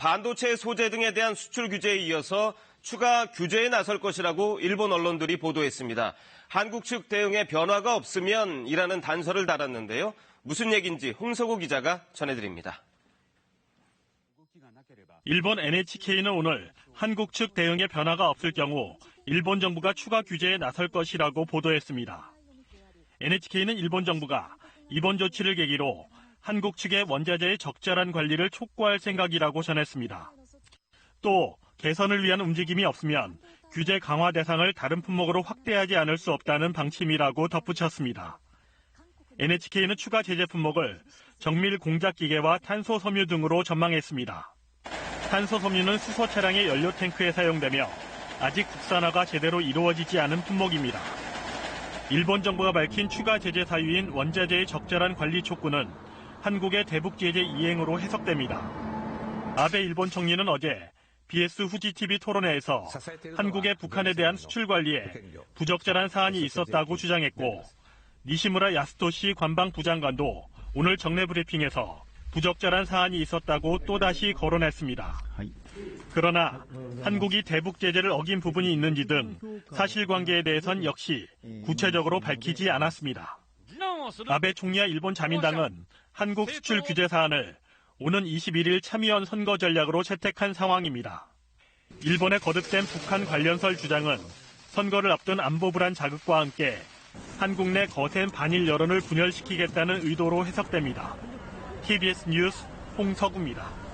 반도체 소재 등에 대한 수출 규제에 이어서 추가 규제에 나설 것이라고 일본 언론들이 보도했습니다. 한국 측 대응에 변화가 없으면 이라는 단서를 달았는데요. 무슨 얘기인지 홍석호 기자가 전해드립니다. 일본 NHK는 오늘 한국 측 대응에 변화가 없을 경우 일본 정부가 추가 규제에 나설 것이라고 보도했습니다. NHK는 일본 정부가 이번 조치를 계기로 한국 측의 원자재의 적절한 관리를 촉구할 생각이라고 전했습니다. 또 개선을 위한 움직임이 없으면 규제 강화 대상을 다른 품목으로 확대하지 않을 수 없다는 방침이라고 덧붙였습니다. NHK는 추가 제재 품목을 정밀 공작 기계와 탄소 섬유 등으로 전망했습니다. 탄소 섬유는 수소 차량의 연료 탱크에 사용되며 아직 국산화가 제대로 이루어지지 않은 품목입니다. 일본 정부가 밝힌 추가 제재 사유인 원자재의 적절한 관리 촉구는 한국의 대북 제재 이행으로 해석됩니다. 아베 일본 총리는 어제 BS 후지 TV 토론회에서 한국의 북한에 대한 수출 관리에 부적절한 사안이 있었다고 주장했고, 니시무라 야스토시 관방 부장관도 오늘 정례 브리핑에서 부적절한 사안이 있었다고 또다시 거론했습니다. 그러나 한국이 대북 제재를 어긴 부분이 있는지 등 사실관계에 대해선 역시 구체적으로 밝히지 않았습니다. 아베 총리와 일본 자민당은 한국 수출 규제 사안을 오는 21일 참의원 선거 전략으로 채택한 상황입니다. 일본의 거듭된 북한 관련설 주장은 선거를 앞둔 안보 불안 자극과 함께 한국 내 거센 반일 여론을 분열시키겠다는 의도로 해석됩니다. TBS 뉴스 홍석우입니다.